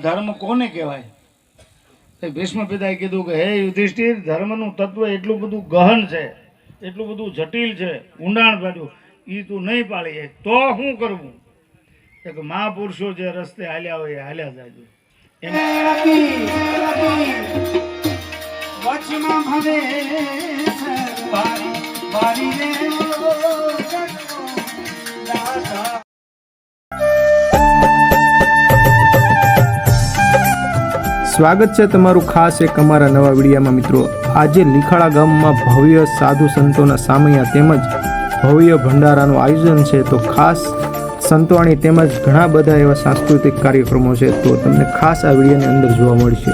ધર્મ કોને કહેવાય? ભીષ્મ પિતાએ કીધું કે હે યુધિષ્ઠિર, ધર્મનું તત્વ એટલું બધું ગહન છે, એટલું બધું જટિલ છે, ઊંડાણ ભર્યું, એ તું નહીં પાડી તો શું કરવું? એક મહાપુરુષો જે રસ્તે હાલ્યા હોય એ હાલ્યા જાય. સ્વાગત છે તમારું ખાસ એક અમારા નવા વિડીયામાં. મિત્રો, આજે લીખાળા ગામમાં ભવ્ય સાધુ સંતોના સામૈયા તેમજ ભવ્ય ભંડારાનું આયોજન છે. તો ખાસ સંતવાણી તેમજ ઘણા બધા એવા સાંસ્કૃતિક કાર્યક્રમો છે, તો તમને ખાસ આ વિડીયોની અંદર જોવા મળશે.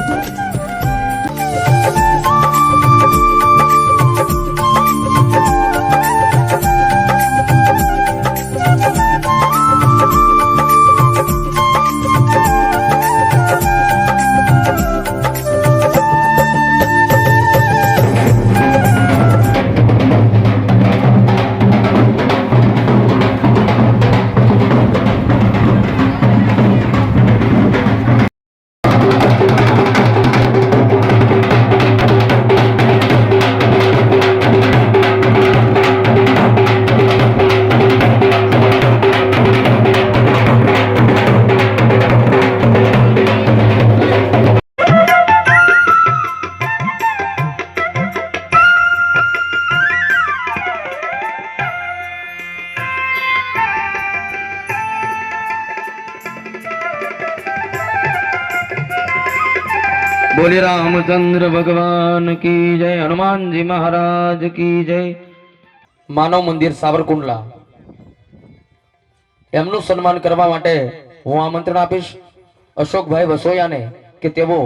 बोले रामचंद्र भगवान की जय, हनुमान जी महाराज की जय. માનવ મંદિર સાવરકુંડલા એમનું સન્માન કરવા માટે હું આમંત્રણ આપીશ અશોકભાઈ વસોયાને કે તેઓ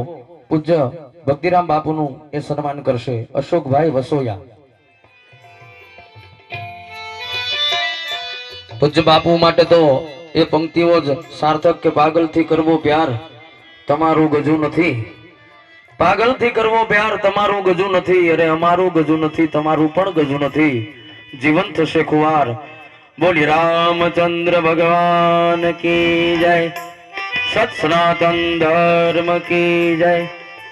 પૂજ્ય ભક્તિરામ બાપુનું એ સન્માન કરશે. અશોકભાઈ વસોયા. પૂજ્ય બાપુ માટે તો એ પંક્તિઓ જ સાર્થક કે પાગલથી કરવો પ્યાર તમારું ગજુ નથી, પાગલથી કરવો પ્યાર તમારું ગજુ નથી, અરે અમારું ગજુ નથી, તમારું પણ ગજુ નથી, જીવન થશે ખુવાર. બોલી રામચંદ્ર ભગવાન કી જય, સત સનાતન ધર્મ કી જય,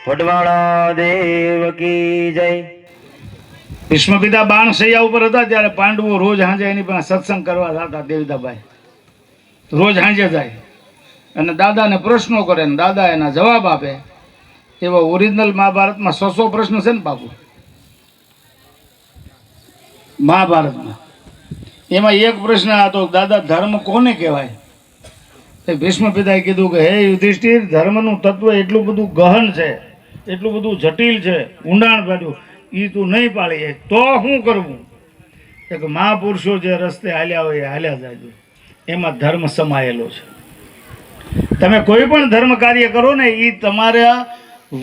વડવાળા દેવ કી જય. ભીષ્મ પિતા બાણ શૈયા ઉપર હતા ત્યારે પાંડવો રોજ સાંજે એની પાસે સત્સંગ કરવા જતા. દેવદાભાઈ રોજ સાંજે જાય અને દાદાને પ્રશ્નો કરે ને દાદા એના જવાબ આપે. એવા ઓરિજિનલ મહાભારતમાં 600 પ્રશ્ન છે ને બાપુ, મહાભારતમાં. એમાં એક પ્રશ્ન હતો, દાદા ધર્મ કોને કહેવાય? ભીષ્મ પિતાએ કીધું કે હે યુધિષ્ઠિર, ધર્મનું તત્વ એટલું બધું ગહન છે, એટલું બધું જટિલ છે, ઊંડાણ ભર્યું, એ તું નહીં પાડી તો શું કરવું? એક મહાપુરુષો જે રસ્તે હાલ્યા હોય એ હાલ્યા જાય. એમાં ધર્મ સમાયેલો છે. તમે કોઈ પણ ધર્મ કાર્ય કરો ને, એ તમારા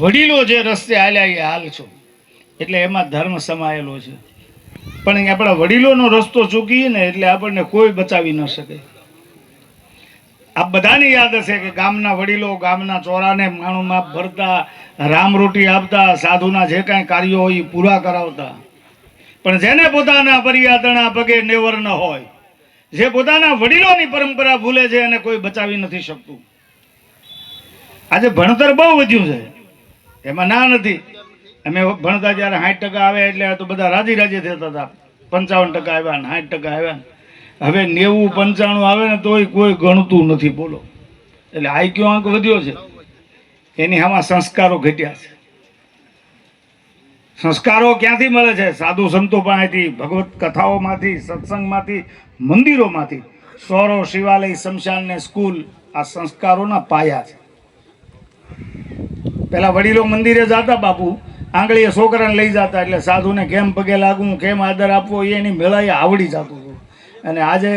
વડીલો જે રસ્તે હાલ્યા એ હાલ છો, એટલે એમાં ધર્મ સમાયેલો છે. પણ આપણા વડીલોનો રસ્તો ચૂકીએ ને એટલે આપણને કોઈ બચાવી ન શકે. આ બધાની યાદ હશે કે ગામના વડીલો ગામના ચોરાને માણું માપ ભરતા, રામ રોટી આપતા, સાધુના જે કાંઈ કાર્યો હોય એ પૂરા કરાવતા. પણ જેને પોતાના પરિયાતણા પગે નેવર ન હોય, જે પોતાના વડીલોની પરંપરા ભૂલે છે, એને કોઈ બચાવી નથી શકતું. આજે ભણતર બહુ વધ્યું છે, એમાં ના નથી. અમે ભણતા જ્યારે 60% આવે એટલે તો બધા રાજી રાજી થતા હતા. 55% આવ્યા ને 60% આવ્યા. હવે 90-95 આવે ને તોય કોઈ ગણતું નથી. બોલો, એટલે આઈક્યુ આંક વધ્યો છે, એની આમાં સંસ્કારો ઘટ્યા છે. સંસ્કારો ક્યાંથી મળે છે? સાધુ સંતો પાસેથી, ભગવત કથાઓમાંથી, સત્સંગમાંથી, મંદિરોમાંથી. સોરો, શિવાલય, શમશાન ને સ્કૂલ આ સંસ્કારોના પાયા છે. પેલા વડીલો મંદિરે જતા બાપુ, આંગળીએ છોકરાને લઈ જતા, એટલે સાધુને કેમ પગે લાગવું, કેમ આદર આપવો એની મેળાએ આવડી જતું હતું. અને આજે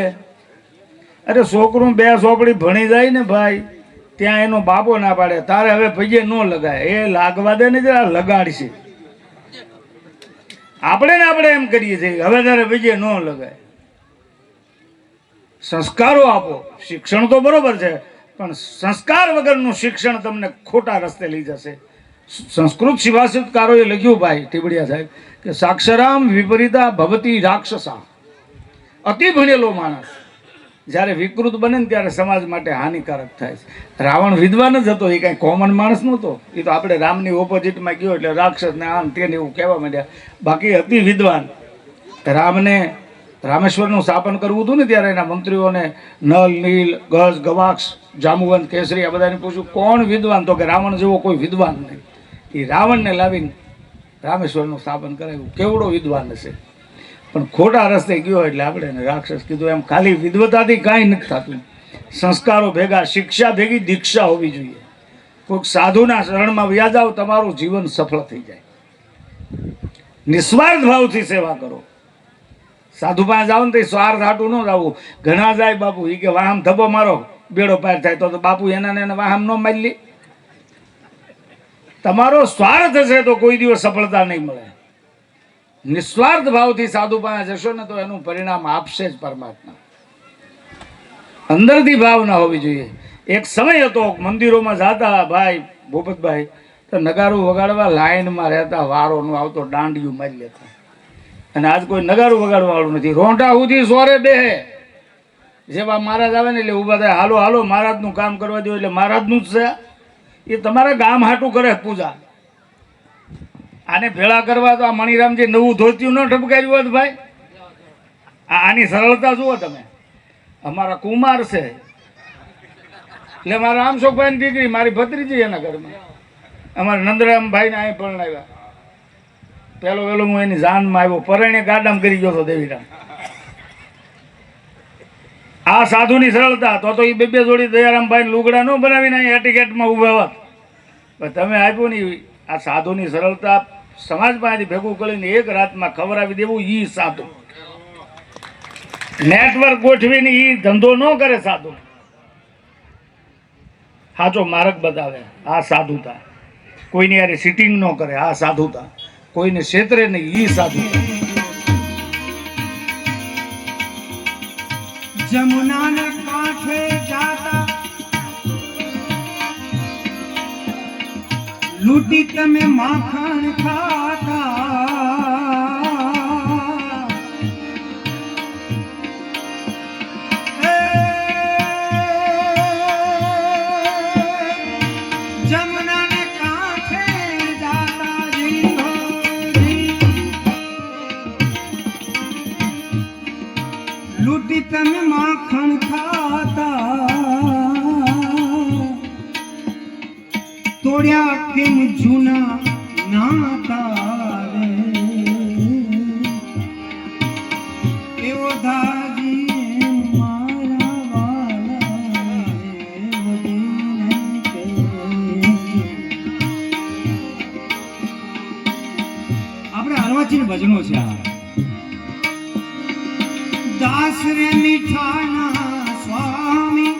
અરે છોકરું 2 ચોપડી ભણી જાય ને ભાઈ, ત્યાં એનો બાપો ના પાડે, તારે હવે પગે ન લગાય. એ લાગવા દે ને જરા, લગાડશે. આપણે ને આપણે એમ કરીએ છીએ હવે તારે પગે ન લગાય. સંસ્કારો આપો. શિક્ષણ તો બરોબર છે, પણ સંસ્કાર વગરનું શિક્ષણ તમને ખોટા રસ્તે લઈ જશે. સંસ્કૃત શિવાસિતકારોએ લખ્યું ભાઈ ટીબડિયા સાહેબ કે સાક્ષરામ વિપરીતા ભવતી રાક્ષસા. અતિ ભણેલો માણસ જ્યારે વિકૃત બને ને ત્યારે સમાજ માટે હાનિકારક થાય છે. રાવણ વિદ્વાન જ હતો, એ કાંઈ કોમન માણસ નહોતો. એ તો આપણે રામની ઓપોઝિટમાં ગયો એટલે રાક્ષસ ને આમ તેને એવું કહેવા માંડ્યા. બાકી અતિ વિદ્વાન. રામને રામેશ્વરનું સ્થાપન કરવું હતું ને ત્યારે એના મંત્રીઓને નલ, નીલ, ગજ, ગવાક્ષ, જાંબુવંત, કેસરી આ બધાને પૂછ્યું કોણ વિદ્વાન, તો કે રાવણ જેવો કોઈ વિદ્વાન નહીં. એ રાવણને લાવીને રામેશ્વરનું સ્થાપન કરાવ્યું. કેવડો વિદ્વાન હશે, પણ ખોટા રસ્તે ગયો એટલે આપણે એને રાક્ષસ કીધું. એમ ખાલી વિદ્વતાથી કાંઈ નથી થતું. સંસ્કારો ભેગા, શિક્ષા ભેગી દીક્ષા હોવી જોઈએ. કોઈક સાધુના શરણમાં વ્યા જાઓ, તમારું જીવન સફળ થઈ જાય. નિસ્વાર્થ ભાવથી સેવા કરો. સાધુ પાસે જાઓ ને તો સ્વાર્થ હાટું ન જવું. ઘણા જાય બાપુ, એ કે વાહમ ધબ્બો મારો બેડો પાર થાય, તો બાપુ એના ને વાહમ ન મારી લે. તમારો સ્વાર્થ હશે તો કોઈ દિવસ સફળતા નહીં મળે. નિસ્વાર્થ ભાવથી સાધુ પાસે જશો ને તો એનું પરિણામ આપશે જ પરમાત્મા. અંદરથી ભાવના હોવી જોઈએ. એક સમય હતો મંદિરોમાં જાતા ભાઈ ભૂપતભાઈ, તો નગારું વગાડવા લાઈનમાં રહેતા, વારો ન આવતો દાંડિયું મારી લેતા. અને આજ કોઈ નગારું વગાડવા વાળું નથી. રોંઢા સુધી સોરે બેહે. જેવા મહારાજ આવે ને એટલે ઊભા થાય, હાલો હાલો મહારાજનું કામ કરવા દો. એટલે મહારાજનું જ છે, એ તમારા ગામ હાટું કરે પૂજા. આને ભેળા કરવા તો આ મણિરામજી નવું ધોતિયું ન ઠપકાર્યું હોત ભાઈ. આની સરળતા જુઓ તમે. અમારા કુમાર છે એટલે મારા રામશોકભાઈની દીકરી, મારી ભત્રીજી એના ઘરમાં. અમારા નંદરામભાઈને અહીં પરણાવ્યા. પેલો હું એની જાનમાં આવ્યો, પરણે ગાડામ કરી ગયો હતો દેવીરામ. આ સાધુની સરળતા. તો એ બે જોડી દયારામભાઈ લુગડા ન બનાવીને અહીં એટીકેટમાં ઉભા હોત. પણ તમે આપ્યું ને આ સાધુની સરળતા. સમાજમાંથી ભેગું કરીને એક રાતમાં ખવડાવી દેવું, ઈ સાધુ. નેટવર્ક ગોઠવીને ઈ ધંધો ન કરે સાધુ. સાચો માર્ગ બતાવે, આ સાધુતા. કોઈની યારે સિટિંગ ન કરે, આ સાધુતા. કોઈને ક્ષેત્રે નહીં, ઈ સાધુતા. જમુનાને કાંઠે જાતા લૂંટી તમે માખણ ખાતા. જમુનાને કાંઠે જાતા લૂંટી તમે માખણ ખાતા. તોડ્યા કેમ જૂના નાતા રે એવો દાજી મારા વાલા આપણે હરવાચી ભજનો છે. આ દાસ રે મીઠાના સ્વામી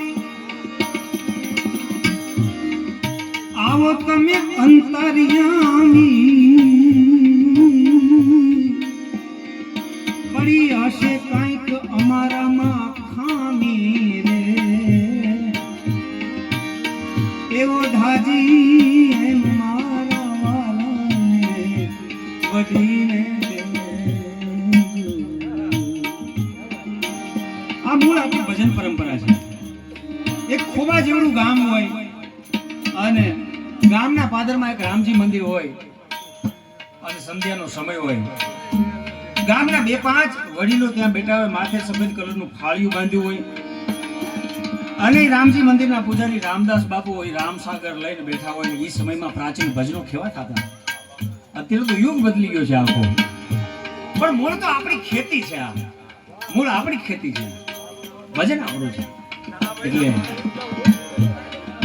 આવો તમે અંતર્યામી. પડી હશે કંઈક અમારામાં ખામી રે એવો ધાજી એમ મારા વાલાને વધીને. આ મૂળ આપણી ભજન પરંપરા છે. એક ખોબા જેવડું ગામ હોય અને ગામના પાદરમાં એક રામજી મંદિર હોય અને સંધ્યાનો સમય હોય. ગામના 2-5 વડીલો ત્યાં બેઠા હોય, માથે સફેદ કલરનું ફાળિયું બાંધ્યું હોય અને રામજી મંદિરના પૂજારી રામદાસ બાપુ હોય, રામસાગર લઈને બેઠા હોય. એ સમયમાં પ્રાચીન ભજનો કેવા થતા. અત્યારે તો યુગ બદલી ગયો છે આખો. પણ મૂળ તો આપણી ખેતી છે. આ મૂળ આપણી ખેતી છે, ભજન આપણું છે. એટલે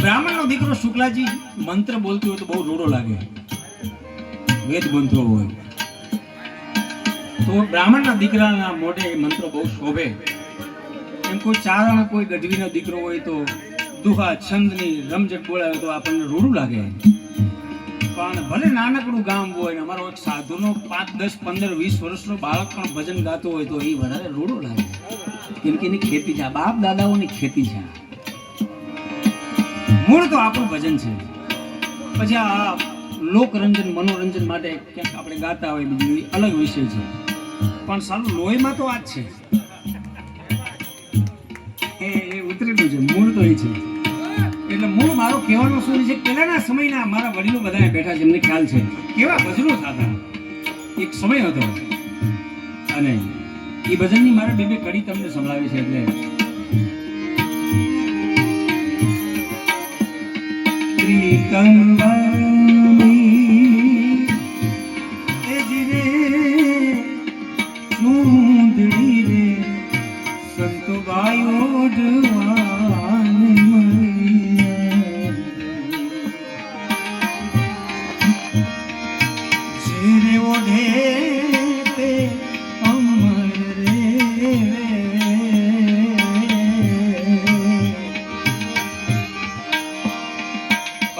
બ્રાહ્મણનો દીકરો શુક્લાજી મંત્ર બોલતો હોય તો બહુ રૂડો લાગે. વેદ મંત્રો હોય તો બ્રાહ્મણના દીકરાના મોઢે મંત્રો બહુ શોભે. એમ કોઈ ચારણ કોઈ ગઢવીનો દીકરો હોય તો દુહા છંદની રમઝટ બોલાવે તો આપણને રૂડું લાગે. પણ ભલે નાનકડું ગામ હોય, અમારો એક સાધુનો 5, 10, 15, 20 વર્ષનો બાળક પણ ભજન ગાતો હોય તો એ વધારે રૂડો લાગે. કેમ કે એની ખેતી છે, બાપ દાદાઓની ખેતી છે. મૂળ તો આપણું ભજન છે. પછી આ લોકરંજન મનોરંજન માટે ક્યાંક આપણે ગાતા હોય બીજું અલગ વિષય છે. પણ સારું લોહીમાં તો આ જ છે. તો એ છે. એટલે મૂળ મારો કહેવાનો શું છે, પહેલાના સમયના મારા વડીલો બધા બેઠા છે, એમને ખ્યાલ છે કેવા ભજનો થતા. એક સમય હતો અને એ ભજનની મારે બે કડી તમને સંભળાવી છે. એટલે પ્રીતમ એ જીરે સુંદરી રે સંતો ગાયો જવાન જીરે ઓઢે તે અમર રે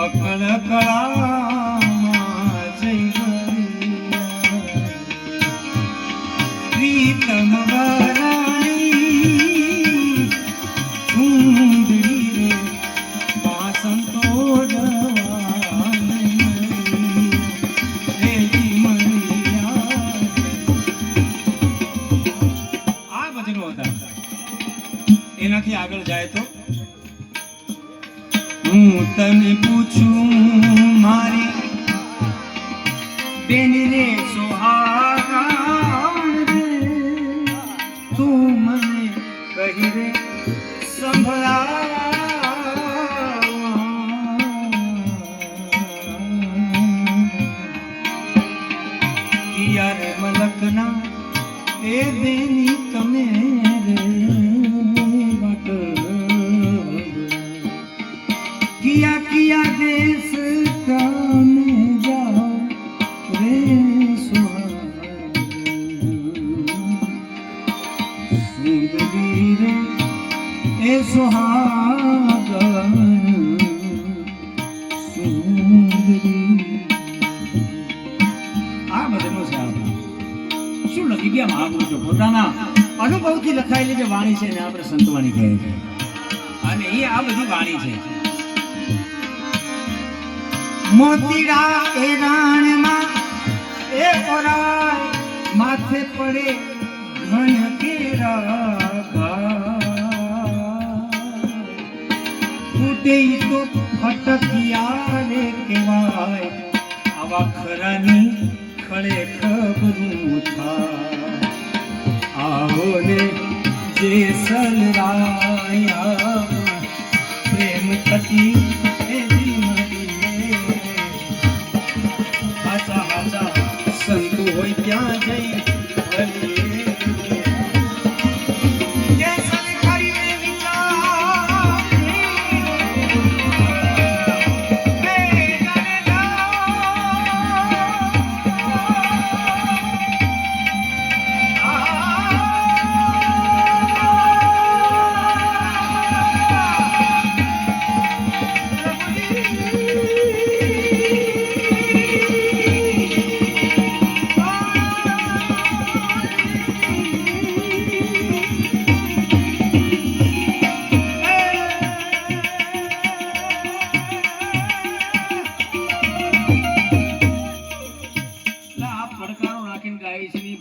અકળ કળામાં જય પ્રીતમ વરાણી સુંદરી રે વાસંતો જવાન રેજી મણિયા. આ ભજનો હતા. એનાથી આગળ જાય તો હું તને પૂછું મારી બેન રે સોહાગણ રે તું મને કહી રે સંભળાવ રે મલકના એ બેની તમે રે વાટ किया किया देश का में जाओ रे सुंदरी रे ए सुहागन सुंदरी. આ બધાનો છે. શું લખી ગયા મહાપુરુષો પોતાના અનુભવથી લખાયેલી જે વાણી છે ને આપણે સંતવાણી કહે છે. અને એ આ બધી વાણી છે. મોતીડા એ રાણમાં એ ઓરાય માથે પડે ઘન કેરા ફૂટે તો ફટકિયા રે કહેવાય. આવા ખરાની ખળે ખબરું થાય. આવો ને જે સલરાયા પ્રેમ થકી સંતો હોય ત્યાં જઈ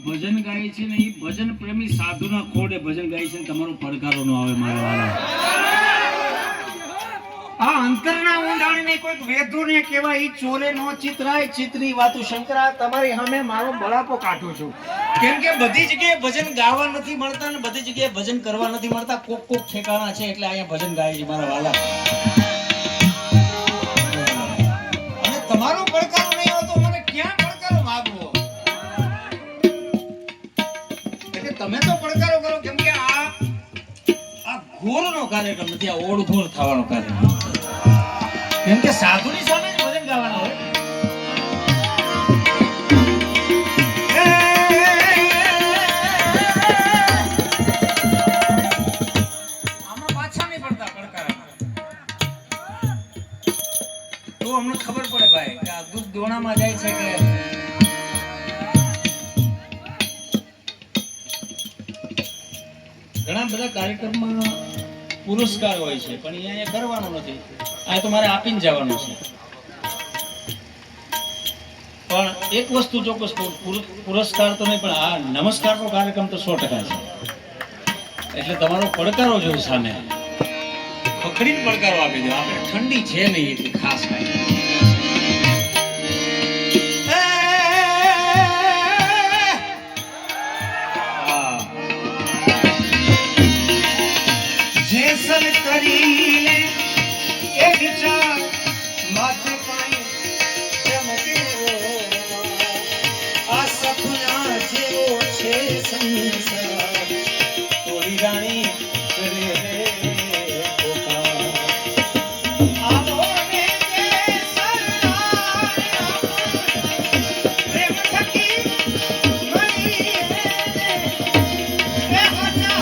ભજન ગાય છે ને એ ભજન પ્રેમી સાધુના ખોડે ભજન ગાય છે. તમારો પડકારો નો આવે મારા વાલા. આ અંતરના ઊંડાણને કોઈક વેધુને કહેવાય. ઈ ચોરે નો ચિતરાય ચિતરી વાતુ શંકરા. તમારી સામે મારો બળાપો કાઢું છું. કેમ કે બધી જગ્યાએ ભજન ગાવા નથી મળતા ને બધી જગ્યાએ ભજન કરવા નથી મળતા. કોક કોક ઠેકાણા છે એટલે અહીંયા ભજન ગાય છે મારા વાલા. અને તમારો પડકારો નહીં આવતો મને ક્યાં પડકારો માંગવો? તમે તો પડકારો કરો. કેમ કે આ ઘોરનો કાર્યક્રમ નથી, આ ઓળઘોર થવાનો કાર્યક્રમ. કેમ કે સાધુની સામે જ ભજન ગાવાના હોય. આમાં પાછા નહીં પડતા પડકારા. તો અમને ખબર પડે ભાઈ કે આ દૂધ દોણામાં જાય છે કે ઘણા બધા કાર્યક્રમમાં પુરસ્કાર હોય છે પણ અહીંયા કરવાનો નથી. આ તો મારે આપીને જવાનું છે. પણ એક વસ્તુ ચોક્કસ પુરસ્કાર તો નહીં પણ આ નમસ્કારનો કાર્યક્રમ તો 100% છે. એટલે તમારો પડકારો જોઈએ સામે. પકડીને પડકારો આપી દો. આપણે ઠંડી છે નહીં એટલી ખાસ કાંઈ. હા. જેસલ કરીને એક ચા માથે પાણી ચમકેવો આ સપના જેવો છે સંસાર તોરી રાણી કરે રે પોકાર. આવો ને પ્રેમ થકી મળી રે હજા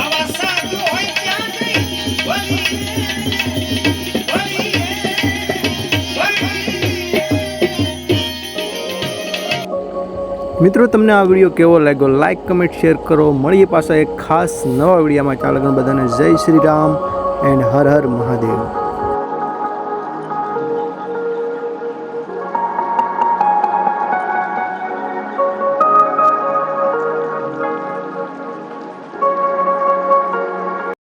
આવા સાધુ હોય ત્યાં જઈ બલી મિત્રો તમને આ વિડીયો કેવો લાગ્યો લાઈક કમેન્ટ શેર કરો. મળીએ પાછા એક ખાસ નવા વિડીયોમાં. ચાલો બધાને જય શ્રી રામ એન્ડ હર હર મહાદેવ.